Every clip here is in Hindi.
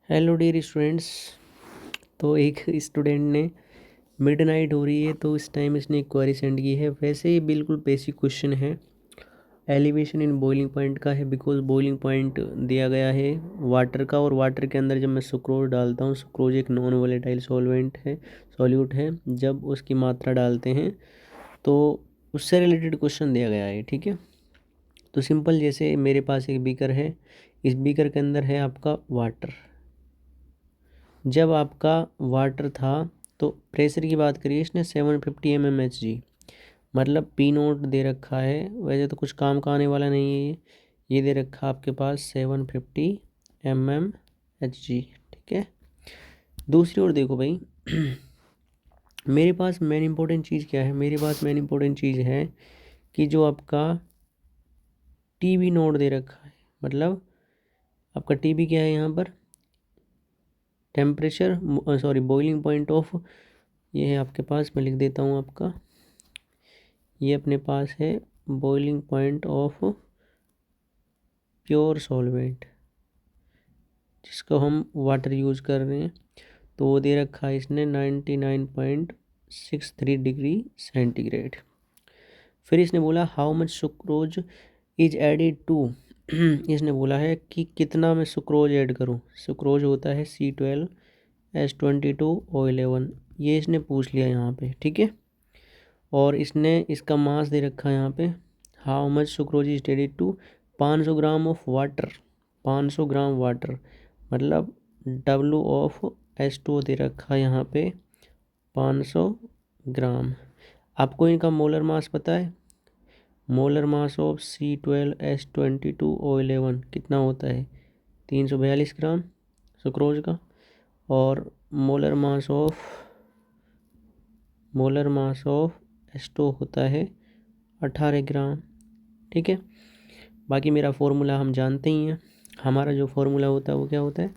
Hello dear students. तो एक स्टूडेंट ने मिडनाइट हो रही है तो इस टाइम इसने एक क्वेरी सेंड की है। वैसे ही बिल्कुल बेसिक क्वेश्चन है, एलिवेशन इन बॉइलिंग पॉइंट का है। बिकॉज बॉइलिंग पॉइंट दिया गया है वाटर का, और वाटर के अंदर जब मैं सुक्रोज डालता हूँ, सुक्रोज एक नॉन वोलेटाइल सॉल्वेंट है, सॉल्यूट है। जब उसकी मात्रा डालते हैं तो उससे रिलेटेड क्वेश्चन दिया गया है। ठीक है, तो सिंपल, जैसे मेरे पास एक बीकर है, इस बीकर के अंदर है आपका वाटर। जब आपका वाटर था तो प्रेशर की बात करिए, इसने 750 mmHg, मतलब पी नोट दे रखा है। वैसे तो कुछ काम का आने वाला नहीं है ये दे रखा आपके पास 750 mmHg। ठीक है, दूसरी ओर देखो भाई मेरे पास मेन इंपॉर्टेंट चीज़ क्या है, मेरे पास मेन इंपॉर्टेंट चीज़ है कि जो आपका टीबी नोट दे रखा है, मतलब आपका टीबी क्या है यहाँ पर, temperature, sorry boiling point of, ये है आपके पास, मैं लिख देता हूँ आपका, ये अपने पास है boiling point of pure solvent, जिसको हम वाटर यूज़ कर रहे हैं। तो वो दे रखा है इसने 99.63 डिग्री सेंटीग्रेड। फिर इसने बोला how much sucrose is added to इसने बोला है कि कितना मैं सुक्रोज ऐड करूं। सुक्रोज होता है C12H22O11, ये इसने पूछ लिया यहाँ पे। ठीक है, और इसने इसका मास दे रखा है यहाँ पे, how much sucrose is added to 500 gram of water, 500 gram water, मतलब W(H2O) दे रखा है यहाँ पे 500 ग्राम। आपको इनका मोलर मास पता है? मोलर मास ऑफ C12H22O11 कितना होता है? 342 ग्राम सुक्रोज का। और मोलर मास ऑफ H2O होता है 18 ग्राम। ठीक है, बाकी मेरा फॉर्मूला हम जानते ही हैं। हमारा जो फॉर्मूला होता है वो क्या होता है,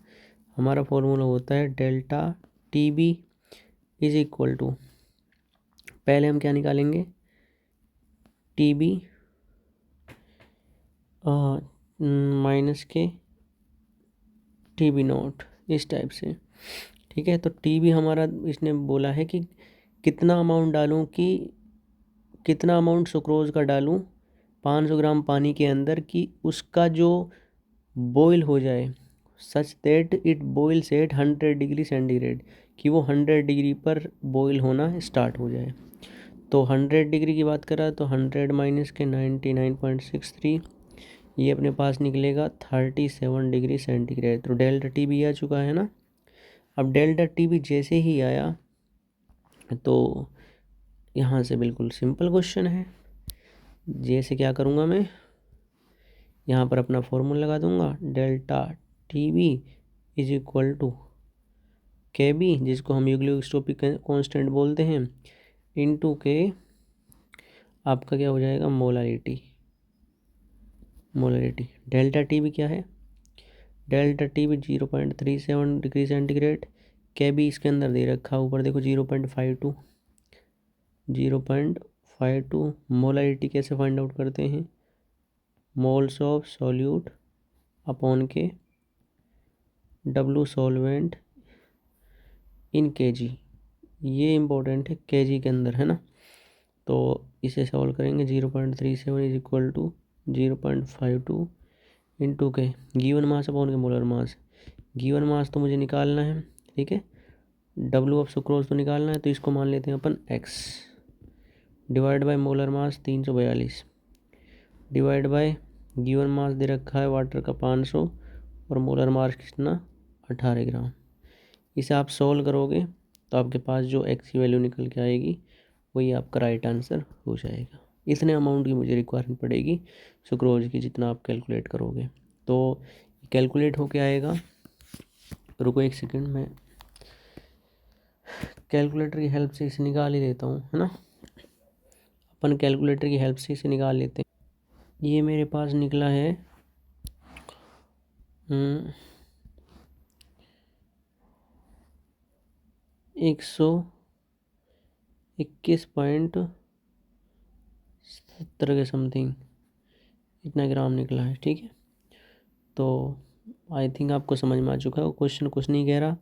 हमारा फॉर्मूला होता है delta TB is equal to, पहले हम क्या निकालेंगे, TB माइनस के TB नॉट, इस टाइप से। ठीक है, तो TB हमारा इसने बोला है कि कितना अमाउंट डालूं, कि कितना अमाउंट सुक्रोज का डालूं 500 ग्राम पानी के अंदर, कि उसका जो बॉयल हो जाए, such that it boils at 100 degree centigrade, कि वो 100 डिग्री पर बॉयल होना स्टार्ट हो जाए। तो 100 डिग्री की बात करा तो 100 माइनस के 99.63, ये अपने पास निकलेगा 37 डिग्री सेंटीग्रेड। तो डेल्टा TB आ चुका है ना। अब डेल्टा TB जैसे ही आया तो यहाँ से बिल्कुल सिंपल क्वेश्चन है, जैसे क्या करूँगा मैं, यहाँ पर अपना फॉर्मूला लगा दूँगा, delta TB is equal to KB, जिसको हम यूग्लियोस्कोपिक कांस्टेंट बोलते हैं, इनटू के आपका क्या हो जाएगा, मोलारिटी। डेल्टा TB क्या है, delta TB 0.37 degree centigrade. KB इसके अंदर दे रखा, ऊपर देखो 0.52। मोलारिटी कैसे फाइंड आउट करते हैं, मोल्स ऑफ सॉल्यूट अपॉन के W सॉल्वेंट इन kg, ये इम्पोर्टेंट है, kg के अंदर है ना। तो इसे सॉल्व करेंगे, 0.37 इज इक्वल टू 0.52 इंटू के गिवन मास अपॉन के मोलर मास। गिवन मास तो मुझे निकालना है, ठीक है, W ऑफ सुक्रोज तो निकालना है, तो इसको मान लेते हैं अपन X, divide by molar mass 342, divide by given mass दे रखा है वाटर का 500, और मोलर मास कितना, 18 ग्राम। इसे आप सॉल्व करोगे तो आपके पास जो X की वैल्यू निकल के आएगी वही आपका राइट आंसर हो जाएगा। इतने अमाउंट की मुझे रिक्वायरमेंट पड़ेगी सुक्रोज की, जितना आप कैलकुलेट करोगे तो कैलकुलेट होके आएगा। रुको एक सेकंड, मैं कैलकुलेटर की हेल्प से इसे निकाल ही लेता हूँ, है ना। अपन कैलकुलेटर की हेल्प से इसे निकाल लेते हैं। ये मेरे पास निकला है 121.70 के समथिंग, इतना ग्राम निकला है। ठीक है, तो आई थिंक आपको समझ में आ चुका है। वो क्वेश्चन कुछ नहीं कह रहा,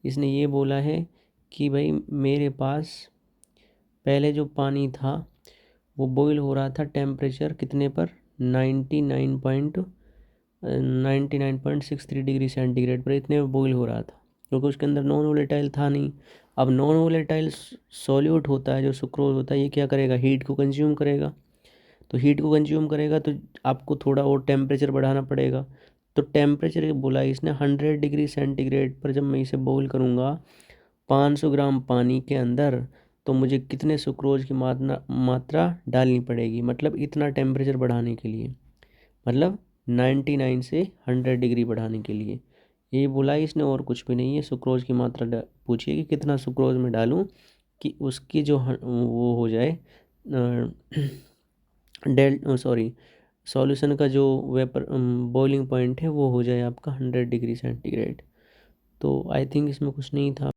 इसने ये बोला है कि भाई मेरे पास पहले जो पानी था वो बॉईल हो रहा था टेम्परेचर कितने पर, 99.63 डिग्री सेंटीग्रेड पर, इतने में बॉईल हो रहा था, क्योंकि उसके अंदर नॉन वोलेटाइल था नहीं। अब नॉन वोलेटाइल सॉल्यूट होता है जो सुक्रोज होता है, ये क्या करेगा, हीट को कंज्यूम करेगा। तो हीट को कंज्यूम करेगा तो आपको थोड़ा और टेम्परेचर बढ़ाना पड़ेगा। तो टेम्परेचर बोला इसने 100 डिग्री सेंटीग्रेड पर, जब मैं इसे बॉईल करूँगा 500 ग्राम पानी के अंदर, तो मुझे कितने सुक्रोज की मात्रा डालनी पड़ेगी, मतलब इतना टेम्परेचर बढ़ाने के लिए, मतलब 99 से 100 डिग्री बढ़ाने के लिए। ये बोला इसने, और कुछ भी नहीं है। सुक्रोज की मात्रा पूछिए कि कितना सुक्रोज में डालूं कि उसकी जो वो हो जाए डेल सॉरी सॉल्यूशन का जो वेपर बॉइलिंग पॉइंट है वो हो जाए आपका 100 डिग्री सेंटीग्रेड। तो आई थिंक इसमें कुछ नहीं था।